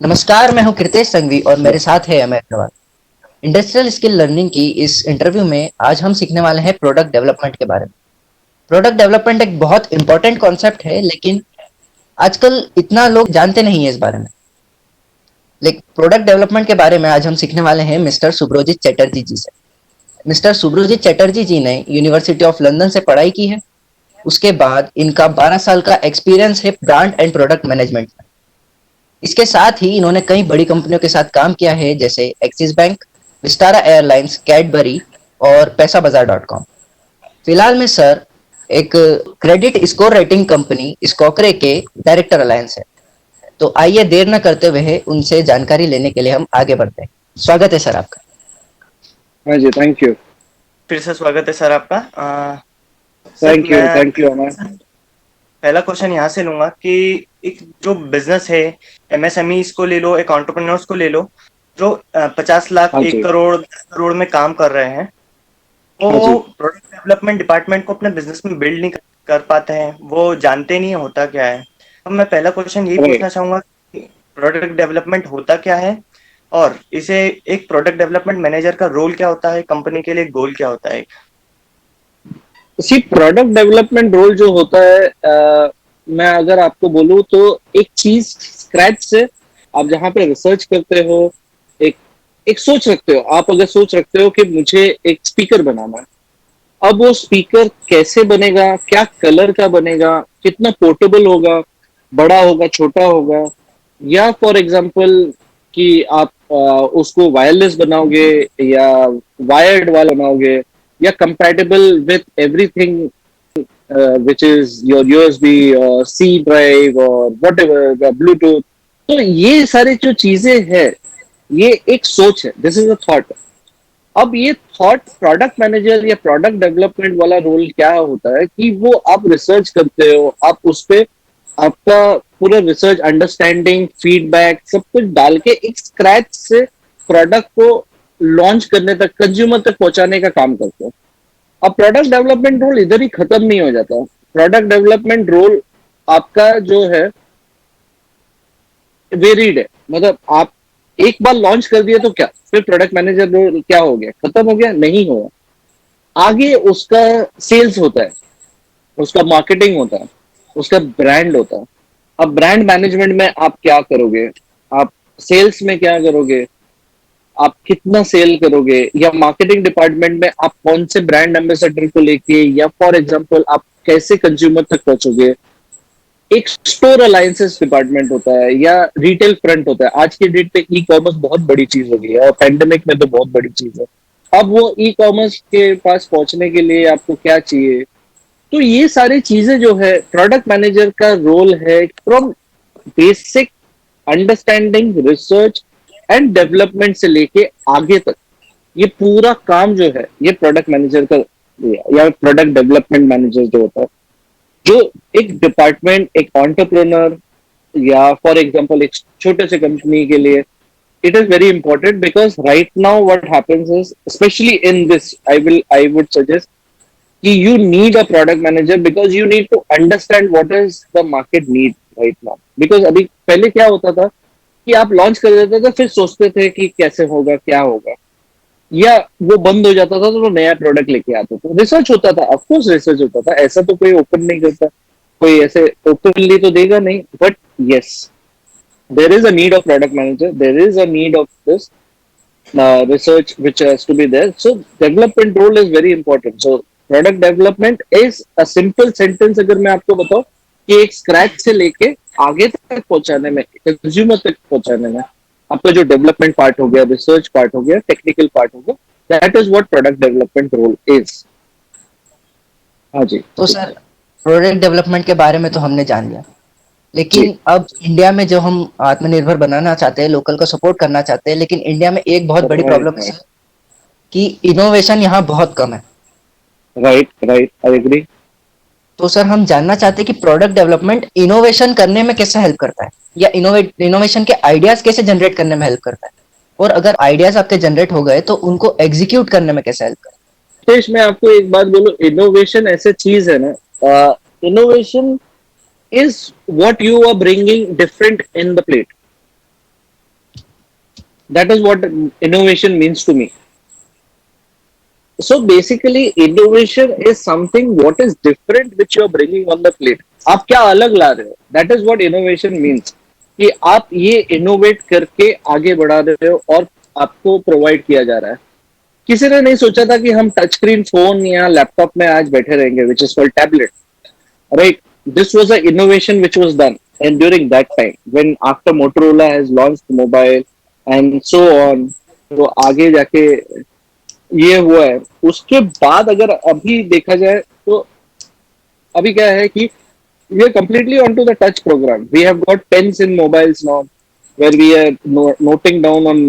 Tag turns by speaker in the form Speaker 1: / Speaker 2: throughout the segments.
Speaker 1: नमस्कार, मैं हूं कृतेश संघवी और मेरे साथ है Amay Agarwal. Industrial skill learning की इस इंटरव्यू में आज हम सीखने वाले हैं प्रोडक्ट डेवलपमेंट के बारे में। प्रोडक्ट डेवलपमेंट एक बहुत इंपॉर्टेंट कॉन्सेप्ट है, लेकिन आजकल इतना लोग जानते नहीं है इस बारे में। लेकिन प्रोडक्ट डेवलपमेंट के बारे में आज हम सीखने वाले हैं मिस्टर सुब्रोजित चटर्जी जी से। मिस्टर सुब्रोजित चटर्जी जी ने यूनिवर्सिटी ऑफ लंदन से पढ़ाई की है। उसके बाद इनका 12 साल का एक्सपीरियंस है ब्रांड एंड प्रोडक्ट मैनेजमेंट में। इसके साथ ही इन्होंने कई बड़ी कंपनियों के साथ काम किया है, जैसे axis bank, Vistara airlines, Cadbury और पैसा बाजार डॉट कॉम। फिलहाल में सर एक क्रेडिट स्कोर रेटिंग कंपनी स्कोकरे के डायरेक्टर अलायंस है। तो आइए देर न करते हुए उनसे जानकारी लेने के लिए हम आगे बढ़ते हैं। स्वागत है सर आपका।
Speaker 2: हाँ जी, थैंक यू।
Speaker 3: फिर से स्वागत है सर आपका। सर
Speaker 2: थैंक यू,
Speaker 3: मैं
Speaker 2: थैंक यू अमन।
Speaker 3: पहला क्वेश्चन यहाँ से लूंगा कि एक जो बिजनेस है, एमएसएमई को ले लो, एक एंटरप्रेन्योर्स को ले लो, जो 50 लाख,
Speaker 2: हाँ
Speaker 3: एक
Speaker 2: जी,
Speaker 3: करोड़, 10 करोड़ में काम कर रहे हैं,
Speaker 2: हाँ
Speaker 3: वो
Speaker 2: जी।
Speaker 3: प्रोडक्ट डेवलपमेंट डिपार्टमेंट को अपने बिजनेस में बिल्ड नहीं कर पाते हैं, वो जानते नहीं है होता क्या है। अब मैं पहला क्वेश्चन यही
Speaker 2: राइट।
Speaker 3: पूछना चाहूंगा कि प्रोडक्ट डेवलपमेंट होता क्या है, और इसे एक प्रोडक्ट डेवलपमेंट मैनेजर का रोल क्या होता है, कंपनी के लिए गोल क्या होता है।
Speaker 2: सी प्रोडक्ट डेवलपमेंट रोल जो होता है, मैं अगर आपको बोलूँ तो एक चीज स्क्रैच से आप जहाँ पे रिसर्च करते हो, एक एक सोच रखते हो। आप अगर सोच रखते हो कि मुझे एक स्पीकर बनाना है, अब वो स्पीकर कैसे बनेगा, क्या कलर का बनेगा, कितना पोर्टेबल होगा, बड़ा होगा, छोटा होगा, या फॉर एग्जांपल कि आप उसको वायरलेस बनाओगे या वायर्ड वाला बनाओगे या compatible with everything which is your USB or C drive or whatever, Bluetooth। तो ये सारी जो चीजें हैं, ये एक सोच है, दिस इज अ थॉट। अब ये थॉट प्रोडक्ट मैनेजर या प्रोडक्ट डेवलपमेंट वाला रोल क्या होता है कि वो आप रिसर्च करते हो, आप उस पे आपका पूरा रिसर्च, अंडरस्टैंडिंग, फीडबैक सब कुछ डाल के एक स्क्रैच से प्रोडक्ट को लॉन्च करने तक, कंज्यूमर तक पहुंचाने का काम करते हो। अब प्रोडक्ट डेवलपमेंट रोल इधर ही खत्म नहीं हो जाता। प्रोडक्ट डेवलपमेंट रोल आपका जो है वेरिड है। मतलब आप एक बार लॉन्च कर दिए तो क्या, फिर प्रोडक्ट मैनेजर रोल क्या हो गया, खत्म हो गया? नहीं हुआ। आगे उसका सेल्स होता है, उसका मार्केटिंग होता है, उसका ब्रांड होता है। अब ब्रांड मैनेजमेंट में आप क्या करोगे, आप सेल्स में क्या करोगे, आप कितना सेल करोगे, या मार्केटिंग डिपार्टमेंट में आप कौन से ब्रांड एम्बेसडर को लेके, या फॉर एग्जांपल आप कैसे कंज्यूमर तक पहुंचोगे। एक स्टोर अलायंसेस डिपार्टमेंट होता है या रिटेल फ्रंट होता है। आज की डेट पे ई कॉमर्स बहुत बड़ी चीज हो गई है और पेंडेमिक में तो बहुत बड़ी चीज है। अब वो ई कॉमर्स के पास पहुंचने के लिए आपको क्या चाहिए, तो ये सारी चीजें जो है प्रोडक्ट मैनेजर का रोल है, from basic understanding, research and development से लेके आगे तक, ये पूरा काम जो है ये प्रोडक्ट मैनेजर का या प्रोडक्ट डेवलपमेंट मैनेजर जो होता है, जो एक डिपार्टमेंट, एक एंटरप्रेन्योर या फॉर एग्जांपल एक छोटे से कंपनी के लिए, it is very important because right now what happens is, especially in this, I would suggest कि you need a product manager because you need to understand what is the market need right now। because अभी पहले क्या होता था कि आप launch कर देते थे, फिर सोचते थे कि कैसे होगा, क्या होगा, या वो बंद हो जाता था तो वो नया प्रोडक्ट लेके आते थे। रिसर्च होता था, ऑफकोर्स रिसर्च होता था, ऐसा तो कोई ओपन नहीं करता, कोई ऐसे ओपनली तो देगा नहीं, but yes, there is a need of product manager, there is a need of this research which has to be there। So development role is very important। So product development is a simple sentence अगर मैं आपको बताऊं कि एक scratch से लेके आगे तक पहुंचाने में, कंज्यूमर तक पहुंचाने में, आपका जो डेवलपमेंट पार्ट हो गया, रिसर्च पार्ट हो गया, टेक्निकल पार्ट हो गया, that is what product development role is. हाँ जी।
Speaker 1: तो सर प्रोडक्ट डेवलपमेंट के बारे में तो हमने जान लिया,
Speaker 2: जी।
Speaker 1: लेकिन अब इंडिया में जो हम आत्मनिर्भर बनाना चाहते हैं, लोकल को सपोर्ट करना चाहते हैं, लेकिन इंडिया में एक बहुत बड़ी
Speaker 2: राइट,
Speaker 1: प्रॉब्लम है सर कि इनोवेशन यहाँ बहुत कम है।
Speaker 2: Right, right, I agree.
Speaker 1: तो सर हम जानना चाहते हैं कि प्रोडक्ट डेवलपमेंट इनोवेशन करने में कैसे हेल्प करता है, या इनोवेशन के आइडियाज कैसे जनरेट करने में हेल्प करता है, और अगर आइडियाज आपके जनरेट हो गए तो उनको एग्जीक्यूट करने में कैसे हेल्प करता
Speaker 2: देश में आपको एक बात बोलो, इनोवेशन ऐसे चीज है ना, innovation is what you are bringing different in the plate। That is what innovation means to me. So basically, innovation is something what is different which you are bringing on the plate. आप क्या अलग ला रहे हो? That is what innovation means. कि आप ये innovate करके आगे बढ़ा रहे हो और आपको provide किया जा रहा है. किसी ने नहीं सोचा था कि हम टच स्क्रीन फोन या लैपटॉप में आज बैठे रहेंगे, which is called tablet. Right? This was an innovation which was done, and during that time, when after Motorola has launched mobile and so on, तो आगे जाके ये हुआ है. उसके बाद अगर अभी देखा जाए तो अभी क्या है कि we are completely onto the touch program. We have got pens in mobiles now, where we are noting down on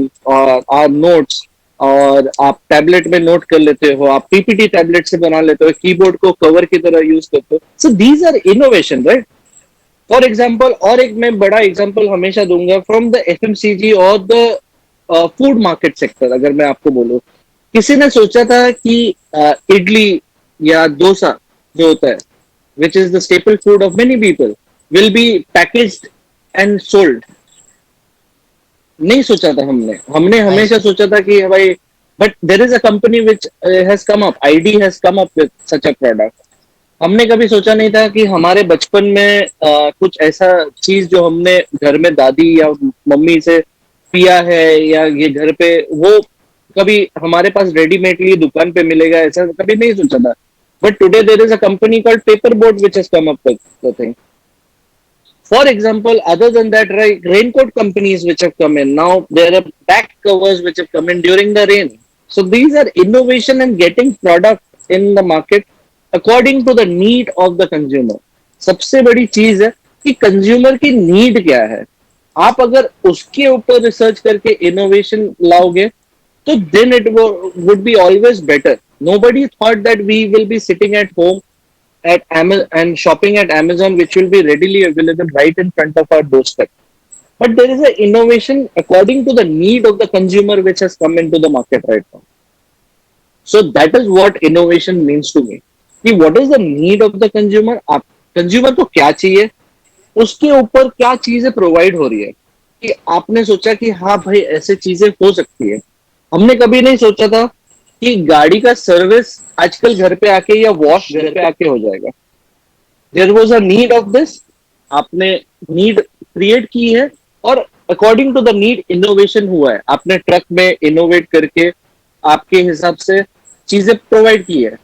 Speaker 2: our notes. और आप टैबलेट में नोट कर लेते हो, आप पीपीटी टैबलेट से बना लेते हो, कीबोर्ड को कवर की तरह यूज करते हो. So these are innovation, right? For example, और एक मैं बड़ा एग्जाम्पल हमेशा दूंगा फ्रॉम द एफएमसीजी और द फूड मार्केट सेक्टर. अगर मैं आपको बोलूं, किसी ने सोचा था कि इडली या डोसा जो होता है, which is the staple food of many people, will be packaged and sold? नहीं सोचा था हमने. हमने
Speaker 1: नहीं
Speaker 2: हमेशा सोचा था कि भाई, but there is a company which has come up, ID has come up with such a product. हमने कभी सोचा नहीं था कि हमारे बचपन में कुछ ऐसा चीज जो हमने घर में दादी या मम्मी से पिया है या ये घर पे, वो कभी हमारे पास रेडीमेडली दुकान पे मिलेगा, ऐसा कभी नहीं सोचा था. But today there is a company called paper boat which has come up with the thing. For example, other than that, right, raincoat companies which have come in now, there are back covers which have come in during the rain. So these are innovation and getting product in the market according to the need of the consumer. सबसे बड़ी चीज है कि consumer की need क्या है. आप अगर उसके ऊपर रिसर्च करके इनोवेशन लाओगे तो then it would be always better. Nobody thought that we will be sitting at home at Amazon and shopping at Amazon, which will be readily available right in front of our doorstep. But there is an innovation according to the need of the consumer which has come into the market right now. So that is what innovation means to me. कि what is the need of the consumer? आप consumer को क्या चाहिए, उसके ऊपर क्या चीजें provide हो रही है. कि आपने सोचा कि हाँ भाई ऐसे चीजें हो सकती है. हमने कभी नहीं सोचा था कि गाड़ी का सर्विस आजकल घर पे आके या वॉश घर पे आके हो जाएगा. There was a need of this. आपने नीड क्रिएट की है और according to the need innovation हुआ है. आपने ट्रक में इनोवेट करके आपके हिसाब से चीजें प्रोवाइड की है,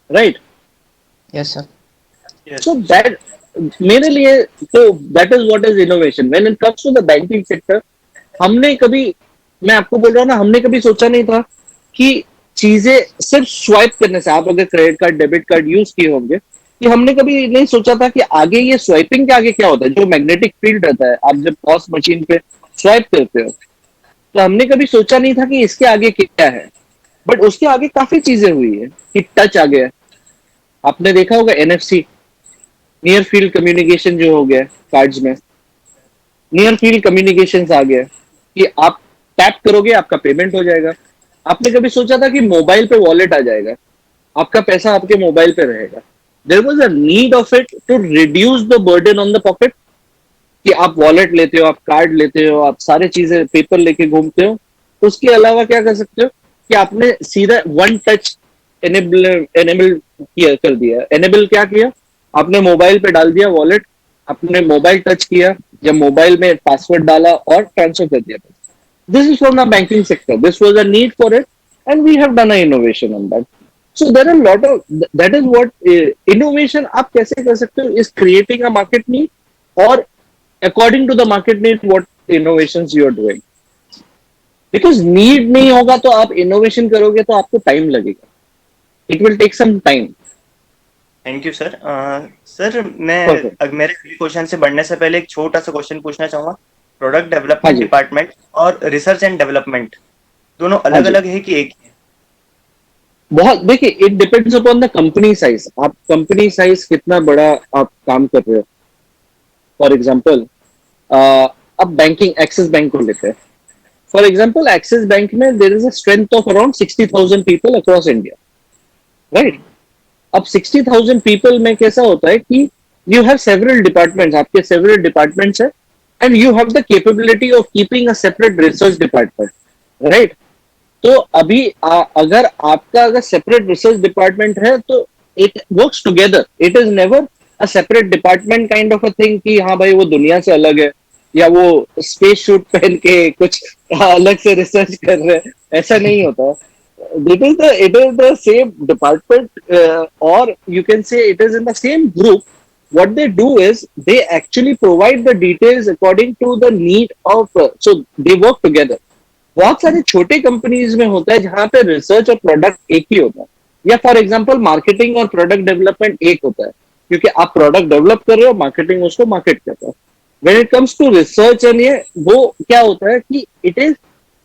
Speaker 2: right?
Speaker 1: Yes sir.
Speaker 3: Yes.
Speaker 2: So that मेरे लिए तो that is what is innovation. When it comes to the banking sector, हमने कभी, मैं आपको बोल रहा हूँ ना, हमने कभी सोचा नहीं था कि चीजें सिर्फ स्वाइप करने से, आप अगर credit card debit card use किए होंगे, कि हमने कभी नहीं सोचा था कि आगे ये स्वाइपिंग के आगे क्या होता है. जो मैग्नेटिक फील्ड रहता है, आप जब पॉस मशीन पे स्वाइप करते हो, तो हमने कभी सोचा नहीं था कि इसके आगे क्या है. बट उसके आगे काफी चीजें हुई है कि टच आ गया. आपने देखा होगा एनएफसी, नियर फील्ड कम्युनिकेशन जो हो गया कार्ड्स में. नियर फील्ड कम्युनिकेशन आ गया कि आप टैप करोगे आपका पेमेंट हो जाएगा. आपने कभी सोचा था कि मोबाइल पे वॉलेट आ जाएगा, आपका पैसा आपके मोबाइल पे रहेगा. There was a need of it to reduce the burden on the pocket. कि आप वॉलेट लेते हो, आप कार्ड लेते हो, आप सारे चीजें पेपर लेके घूमते हो. उसके अलावा क्या कर सकते हो कि आपने सीधा वन टच एनेबल एनेबल किया, कर दिया. एनेबल क्या किया, आपने मोबाइल पे डाल दिया वॉलेट, आपने मोबाइल टच किया, जब मोबाइल में पासवर्ड डाला और ट्रांसफर कर दिया. This is from the banking sector. This was a need for it, and we have done an innovation on that. So there are a lot of that is what innovation आप कैसे कर सकते हो, is creating a market need or according to the market need what innovations you are doing. Because need नहीं होगा तो आप innovation करोगे तो आपको time लगेगा. It will take some time.
Speaker 3: Thank you sir. Sir मैं
Speaker 2: Perfect.
Speaker 3: मेरे क्वेश्चन से बढ़ने से पहले एक छोटा सा क्वेश्चन पूछना चाहूंगा. प्रोडक्ट
Speaker 2: हाँ
Speaker 3: डेवलपमेंट
Speaker 2: जी.
Speaker 3: डिपार्टमेंट और रिसर्च एंड डेवलपमेंट दोनों
Speaker 2: हाँ
Speaker 3: अलग
Speaker 2: जी.
Speaker 3: अलग है कि एक ही है?
Speaker 2: बहुत देखिए, it depends upon the company size. आप कंपनी साइज कितना बड़ा आप काम कर रहे हो. फॉर एग्जाम्पल, अब बैंकिंग, एक्सिस बैंक को लेते हैं. फॉर एग्जाम्पल, एक्सिस बैंक में there is a strength of around 60,000 people across India, right? अब 60,000 पीपल में कैसा होता है कि यू हैव सेवरल डिपार्टमेंट्स, आपके सेवरल डिपार्टमेंट्स है. and you have the capability of keeping a separate research department, right? तो अभी अगर आपका अगर सेपरेट रिसर्च डिपार्टमेंट है तो it works together, it is never a separate department kind of a thing कि हाँ भाई वो दुनिया से अलग है, या वो स्पेस सूट पहन के कुछ अलग से रिसर्च कर रहे हैं, ऐसा नहीं होता. It is the same department, or you can say it is in the same group. What they do is they actually provide the details according to the need of, so they work together. बहुत सारे छोटे companies में होता है जहां पे research और product एक ही होता है, या फॉर एग्जांपल मार्केटिंग और प्रोडक्ट डेवलपमेंट एक होता है, क्योंकि आप प्रोडक्ट डेवलप कर रहे हो, मार्केटिंग उसको मार्केट करता है. When it comes to research and ये वो क्या होता है कि इट इज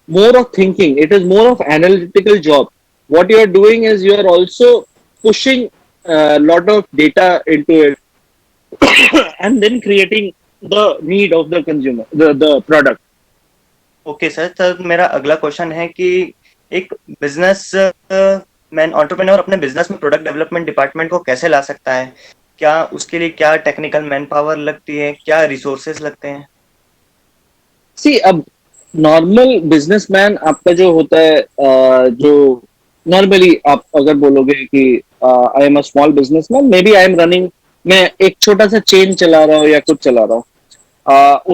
Speaker 2: more of thinking, it is more of analytical job. What you are doing is you are also pushing a lot of data into it and then creating the need of the consumer, the product.
Speaker 3: Okay sir, तो मेरा अगला question है कि एक business man entrepreneur अपने business में product development department को कैसे ला सकता है? क्या उसके लिए क्या टेक्निकल मैन पावर लगती है, क्या रिसोर्सेज लगते हैं?
Speaker 2: सी अब नॉर्मल बिजनेसमैन आपका जो होता है, जो नॉर्मली आप अगर बोलोगे कि I am a small businessman, maybe I am running, मैं एक छोटा सा चेन चला रहा हूँ या कुछ चला रहा हूँ,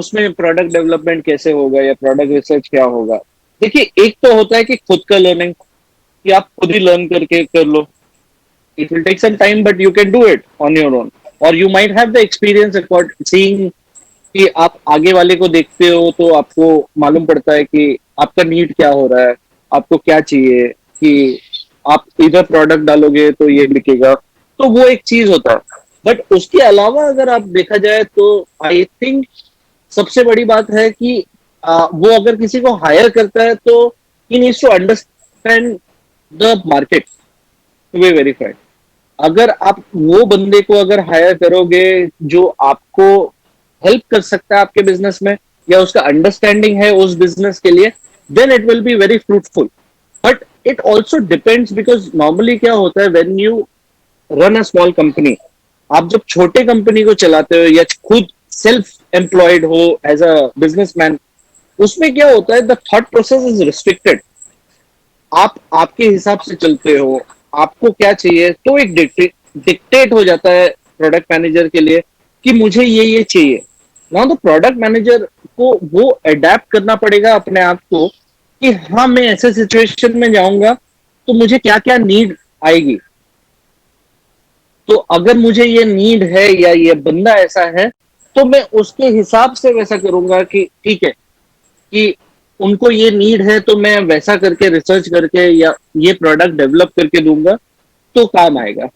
Speaker 2: उसमें प्रोडक्ट डेवलपमेंट कैसे होगा या प्रोडक्ट रिसर्च क्या होगा. देखिए, एक तो होता है कि खुद का लर्निंग, कि आप खुद ही लर्न करके कर लो. It will take some time but you can do it on your own, और you might have the experience accord seeing, कि आप आगे वाले को देखते हो तो आपको मालूम पड़ता है कि आपका नीड क्या हो रहा है, आपको क्या चाहिए, कि आप इधर प्रोडक्ट डालोगे तो ये बिकेगा. तो वो एक चीज होता है. बट उसके अलावा अगर आप देखा जाए तो आई थिंक सबसे बड़ी बात है कि वो अगर किसी को हायर करता है तो he needs to understand the market to be verified. अगर आप वो बंदे को अगर हायर करोगे जो आपको हेल्प कर सकता है आपके बिजनेस में, या उसका अंडरस्टैंडिंग है उस बिजनेस के लिए, then it will be very fruitful. But it also depends, because normally क्या होता है when you run a small company, आप जब छोटे कंपनी को चलाते हो या खुद सेल्फ एम्प्लॉयड हो एज अ बिजनेसमैन, उसमें क्या होता है, the thought process is restricted. आप आपके हिसाब से चलते हो, आपको क्या चाहिए, तो एक डिक्टेट हो जाता है प्रोडक्ट मैनेजर के लिए कि मुझे ये चाहिए. नाउ द प्रोडक्ट मैनेजर को वो अडेप्ट करना पड़ेगा अपने आप को, कि हाँ मैं ऐसे सिचुएशन में जाऊंगा तो मुझे क्या क्या नीड आएगी. तो अगर मुझे ये नीड है या ये बंदा ऐसा है, तो मैं उसके हिसाब से वैसा करूंगा कि ठीक है, कि उनको ये नीड है तो मैं वैसा करके रिसर्च करके या ये प्रोडक्ट डेवलप करके दूंगा तो काम आएगा.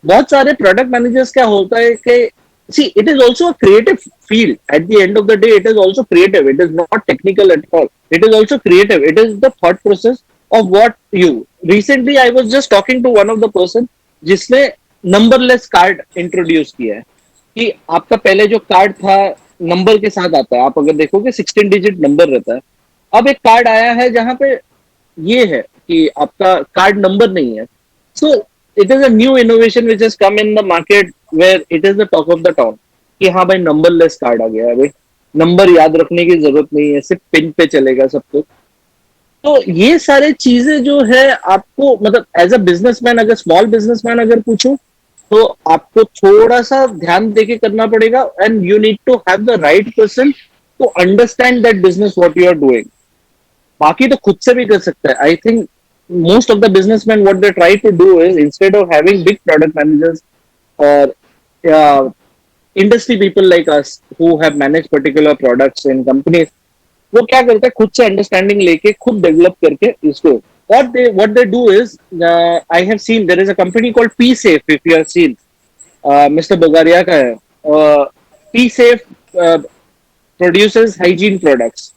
Speaker 2: बहुत सारे प्रोडक्ट मैनेजर्स क्या होता है कि see it is also a creative field. At the end of the day it is also creative, it is not technical at all, it is also creative, it is the thought process of what you. Recently I was just talking to one of the person जिसने numberless card introduce किया है, कि आपका पहले जो card था number के साथ आता है, आप अगर देखोगे 16 डिजिट नंबर रहता है. अब एक कार्ड आया है जहां पे ये है कि आपका कार्ड नंबर नहीं है. So it is a new innovation which has come in the market where it is the talk of the town, कि हाँ भाई नंबरलेस कार्ड आ गया है भाई, नंबर याद रखने की जरूरत नहीं है, सिर्फ पिन पे चलेगा सब कुछ. तो ये सारे चीजें जो है आपको, मतलब एज अ बिजनेसमैन, अगर स्मॉल बिजनेसमैन अगर पूछूं, तो आपको थोड़ा सा ध्यान देके करना पड़ेगा, and you need to have the right person to understand that business what you are doing. बाकी तो खुद से भी कर सकता है. I think most of the businessmen what they try to do is, instead of having big product managers or uh, industry people like us who have managed particular products in companies, वो क्या करते हैं, खुद से understanding लेके खुद develop करके इसको. what they do is, I have seen there is a company called P Safe, if you have seen, Mr. Bagaria का है. P Safe uh, produces hygiene products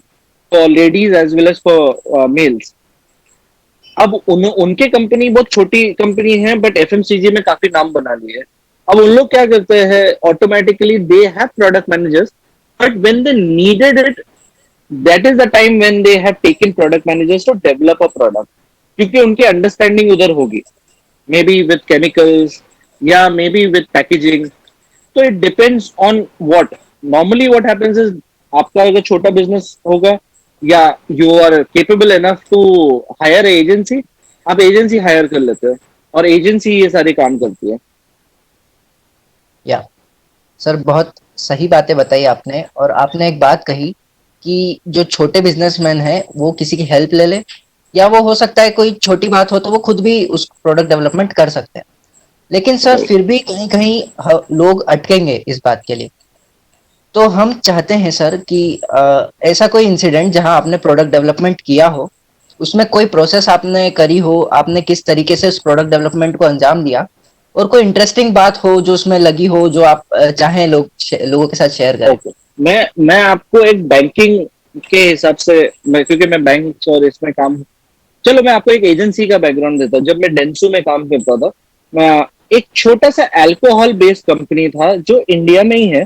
Speaker 2: for ladies as well as for males. अब उनके company बहुत छोटी company है, but FMCG में काफी नाम बना लिए है. अब उन लोग क्या करते हैं, automatically they have product managers, but when they needed it, that is the time when they have taken product managers to develop a product, क्योंकि उनकी अंडरस्टैंडिंग उधर होगी, मे बी विद केमिकल्स या मे बी विद पैकेजिंग. तो it depends on what. Normally what happens is, आपका अगर छोटा business होगा या you are capable enough to hire agency, आप एजेंसी हायर कर लेते हो और एजेंसी ये सारे काम करती है।
Speaker 1: या सर, बहुत सही बातें बताई आपने। और आपने एक बात कही कि जो छोटे बिजनेसमैन हैं वो किसी की हेल्प ले ले, या वो हो सकता है कोई छोटी बात हो तो वो खुद भी उस प्रोडक्ट डेवलपमेंट कर सकते हैं। लेकिन सर
Speaker 2: राइट।
Speaker 1: फिर भी कहीं कहीं लोग अटकेंगे इस बात के लिए। तो हम चाहते हैं सर कि ऐसा कोई इंसिडेंट जहां आपने प्रोडक्ट डेवलपमेंट किया हो, उसमें कोई प्रोसेस आपने करी हो, आपने किस तरीके से उस प्रोडक्ट डेवलपमेंट को अंजाम दिया, और कोई इंटरेस्टिंग बात हो जो उसमें लगी हो, जो आप चाहें लोगों के साथ शेयर करें।
Speaker 2: ओके, मैं आपको एक बैंकिंग के हिसाब से, क्योंकि मैं बैंक और इसमें काम, चलो मैं आपको एक एजेंसी का बैकग्राउंड देता हूँ। जब मैं डेंसू में काम करता था, मैं एक छोटा सा अल्कोहल बेस्ड कंपनी था जो इंडिया में ही है।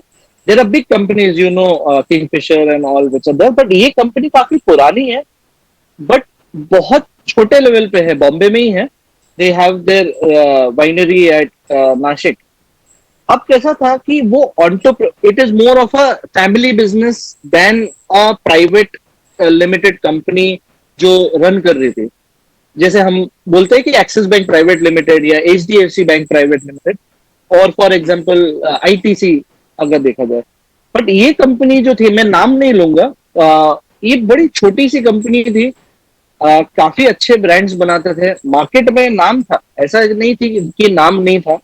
Speaker 2: There are big companies, you know, Kingfisher and all which other, but ये कंपनी काफी पुरानी है, बट बहुत छोटे लेवल पे है, बॉम्बे में ही है। They have there winery at Nashik. अब कैसा था कि वो it is more of a family business than a private limited company जो रन कर रही थी। जैसे हम बोलते हैं कि एक्सिस बैंक प्राइवेट लिमिटेड या एचडीएफसी बैंक प्राइवेट लिमिटेड, और फॉर एग्जांपल आईटीसी, अगर देखा जाए। बट ये कंपनी जो थी, मैं नाम नहीं लूंगा, ये बड़ी छोटी सी कंपनी थी। काफी अच्छे ब्रांड्स बनाते थे, मार्केट में नाम था, ऐसा नहीं थी कि नाम नहीं था,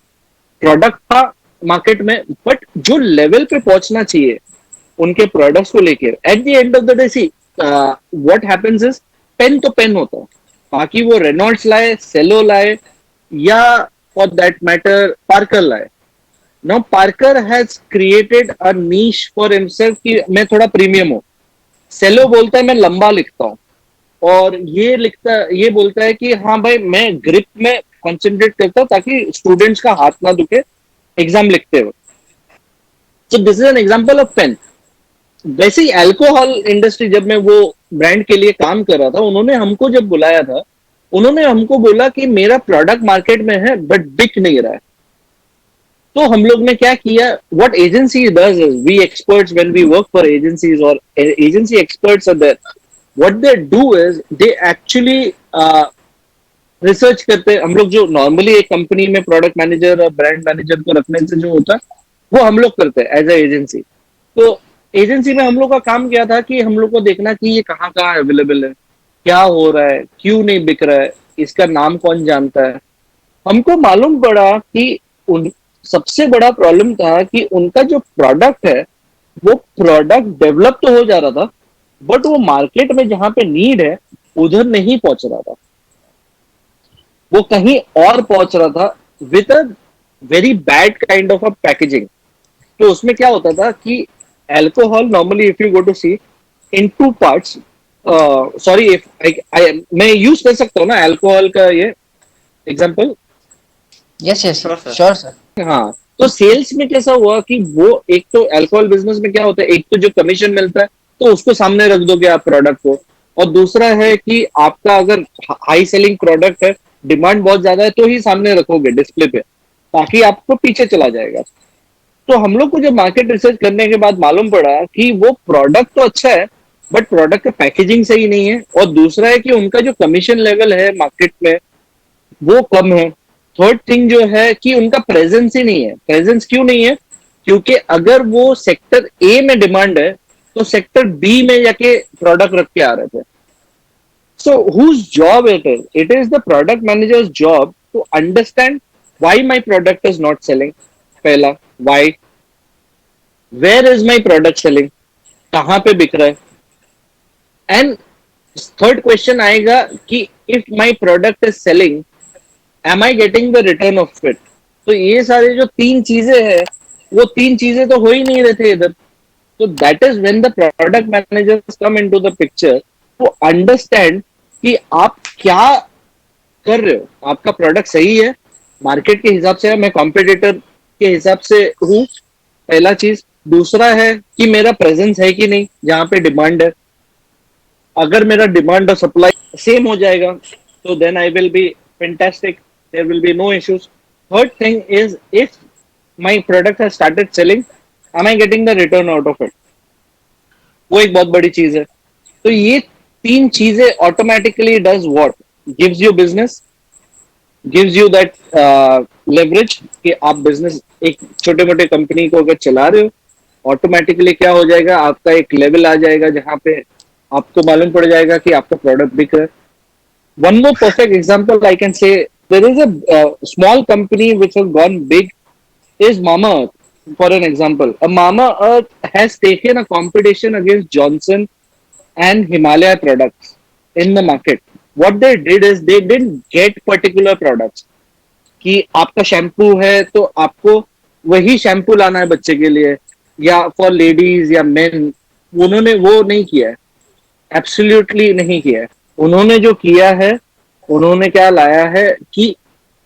Speaker 2: प्रोडक्ट था मार्केट में। बट जो लेवल पे पहुंचना चाहिए उनके प्रोडक्ट्स को लेकर, at the end of the day, see what happens is, pen तो पेन होता है। बाकी वो रेनॉल्ड्स लाए, सेलो लाए, या फॉर दैट मैटर पार्कर लाए। Now Parker has created a niche for himself कि मैं थोड़ा प्रीमियम हूं। सेलो बोलता है मैं लंबा लिखता हूँ, और ये बोलता है कि हाँ भाई मैं ग्रिप में कंसंट्रेट करता हूँ ताकि स्टूडेंट्स का हाथ ना दुखे एग्जाम लिखते हुए। So this is an example of pen. वैसे ही अल्कोहल इंडस्ट्री, जब मैं वो ब्रांड के लिए काम कर रहा था, उन्होंने हमको जब बुलाया था, उन्होंने हमको बोला कि मेरा प्रोडक्ट मार्केट में है बट बिक नहीं रहा है। तो हम लोग ने क्या किया, what agency does is, we experts when we work for agencies और agency experts are there, what they do is they actually research करते हैं। हम लोग जो नॉर्मली एक कंपनी में प्रोडक्ट मैनेजर और ब्रांड मैनेजर को रखने से जो होता है, वो हम लोग करते हैं एज ए एजेंसी। तो एजेंसी में हम लोग का काम क्या था कि हम लोग को देखना कि ये कहाँ कहाँ अवेलेबल है, क्या हो रहा है, क्यों नहीं बिक रहा है, इसका नाम कौन जानता है। हमको मालूम पड़ा कि उन सबसे बड़ा प्रॉब्लम था कि उनका जो प्रोडक्ट है, वो प्रोडक्ट डेवलप तो हो जा रहा था, बट वो मार्केट में जहां पे नीड है उधर नहीं पहुंच रहा था, वो कहीं और पहुंच रहा था with a very bad kind of a packaging. तो उसमें क्या होता था कि alcohol normally, if you go to see in two parts, sorry if मैं यूज कर सकता हूँ ना अल्कोहल का ये example.
Speaker 1: Yes yes,
Speaker 3: sure sir.
Speaker 1: Sure sir.
Speaker 2: हाँ, तो सेल्स में कैसा हुआ कि वो, एक तो अल्कोहल बिजनेस में क्या होता है, एक तो जो कमीशन मिलता है तो उसको सामने रख दोगे आप प्रोडक्ट को, और दूसरा है कि आपका अगर हाई सेलिंग प्रोडक्ट है, डिमांड बहुत ज्यादा है, तो ही सामने रखोगे डिस्प्ले पे, ताकि आपको पीछे चला जाएगा। तो हम लोग को जब मार्केट रिसर्च करने के बाद मालूम पड़ा कि वो प्रोडक्ट तो अच्छा है, बट प्रोडक्ट का पैकेजिंग सही नहीं है, और दूसरा है कि उनका जो कमीशन लेवल है मार्केट में वो कम है। थर्ड थिंग जो है कि उनका प्रेजेंस ही नहीं है। प्रेजेंस क्यों नहीं है? क्योंकि अगर वो सेक्टर ए में डिमांड है तो सेक्टर बी में जाके प्रोडक्ट रख के आ रहे थे। So whose job it is the product manager's job to understand why my product is not selling. पहला, why, where is my product selling, कहां पे बिक रहा है, एंड थर्ड क्वेश्चन आएगा कि if my product is selling, am I getting the return of it. तो ये सारे जो तीन चीजें हैं, वो तीन चीजें तो हो ही नहीं रहे थे इधर। तो that is when the product managers come into the picture to understand कि आप क्या कर रहे हो, आपका प्रोडक्ट सही है, मार्केट के हिसाब से है, मैं कॉम्पिटिटर के हिसाब से हूँ, पहला चीज। दूसरा है कि मेरा प्रेजेंस है कि नहीं जहां पे डिमांड है। अगर मेरा डिमांड और सप्लाई सेम हो जाएगा तो then I will be fantastic, there will be no issues. Third thing is, if my product has started selling, am I getting the return out of it? वो एक बहुत बड़ी चीज है। तो ये तीन चीजें automatically does what, gives you business, gives you that leverage कि आप बिजनेस एक छोटे मोटे कंपनी को अगर चला रहे हो, ऑटोमेटिकली क्या हो जाएगा, आपका एक लेवल आ जाएगा जहां पे आपको मालूम पड़ जाएगा कि आपका प्रोडक्ट बिक रहा है। One more perfect example I can say, there is a small company which has gone big is Mama Earth. For an example, a Mama Earth has taken a competition against Johnson and Himalaya products in the market. What they did is they didn't get particular products कि आपका shampoo है तो आपको वही shampoo लाना है बच्चे के लिए या फॉर लेडीज या मेन, उन्होंने वो नहीं किया है, एब्सोल्युटली नहीं किया है। उन्होंने जो किया है, उन्होंने क्या लाया है कि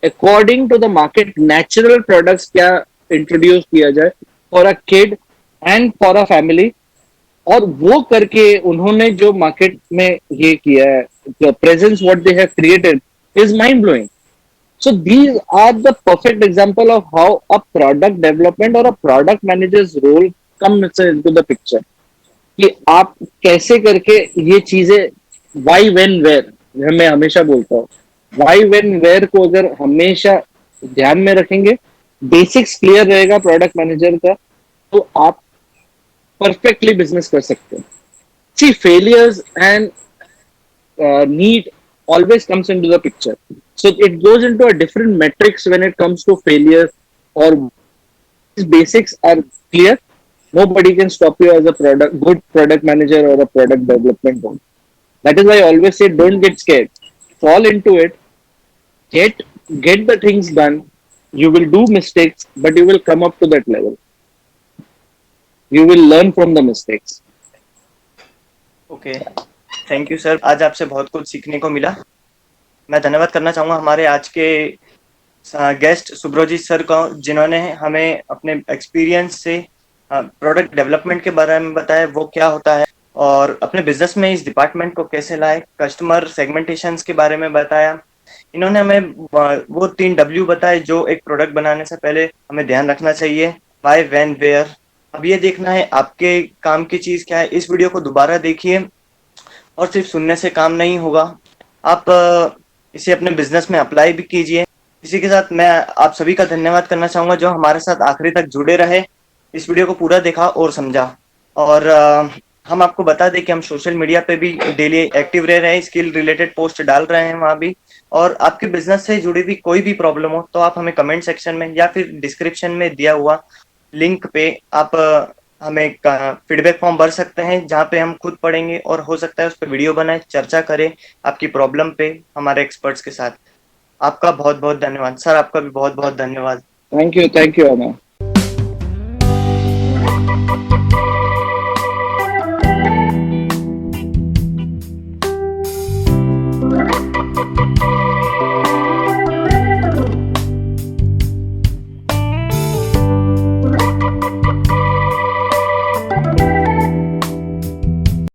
Speaker 2: according to the market natural products क्या इंट्रोड्यूस किया जाए for a kid and for a family, और वो करके उन्होंने जो मार्केट में ये किया है, the presence what they have created is mind blowing. So these are the perfect example of how a product development or a product manager's role comes into the picture. कि आप कैसे करके ये चीजें वाई वेन वेयर, मैं हमेशा बोलता हूँ, वाई वेन वेयर को अगर हमेशा ध्यान में रखेंगे, बेसिक्स क्लियर रहेगा प्रोडक्ट मैनेजर का, तो आप परफेक्टली बिजनेस कर सकते हैं। See failures and need always comes into the picture. So it goes into a different metrics when it comes to failure, or basics are clear. Nobody can stop you as a good product manager or a product development role. That is why I always say don't get scared. Fall into it, get get the things done. You will do mistakes, but you will come up to that level. You will learn from the mistakes.
Speaker 3: Okay, thank you sir, आज आपसे बहुत कुछ सीखने को मिला। मैं धन्यवाद करना चाहूँगा हमारे आज के गेस्ट सुब्रजीत सर को, जिन्होंने हमें अपने एक्सपीरियंस से प्रोडक्ट डेवलपमेंट के बारे में बताया, वो क्या होता है और अपने बिजनेस में इस डिपार्टमेंट को कैसे लाए, कस्टमर सेगमेंटेशंस के बारे में बताया। इन्होंने हमें वो 3 W बताए जो एक प्रोडक्ट बनाने से पहले हमें ध्यान रखना चाहिए, व्हाई, व्हेन, वेयर। अब ये देखना है आपके काम की चीज क्या है। इस वीडियो को दोबारा देखिए, और सिर्फ सुनने से काम नहीं होगा, आप इसे अपने बिजनेस में अप्लाई भी कीजिए। इसी के साथ मैं आप सभी का धन्यवाद करना चाहूंगा जो हमारे साथ आखिरी तक जुड़े रहे, इस वीडियो को पूरा देखा और समझा। और हम आपको बता दें कि हम सोशल मीडिया पे भी डेली एक्टिव रह रहे हैं, स्किल रिलेटेड पोस्ट डाल रहे हैं वहाँ भी। और आपके बिजनेस से जुड़ी भी कोई भी प्रॉब्लम हो तो आप हमें कमेंट सेक्शन में या फिर डिस्क्रिप्शन में दिया हुआ लिंक पे आप हमें फीडबैक फॉर्म भर सकते हैं, जहाँ पे हम खुद पढ़ेंगे और हो सकता है उस पर वीडियो बनाए, चर्चा करें आपकी प्रॉब्लम पे हमारे एक्सपर्ट्स के साथ। आपका बहुत बहुत धन्यवाद सर, आपका भी बहुत बहुत धन्यवाद।
Speaker 2: Thank you, Anna.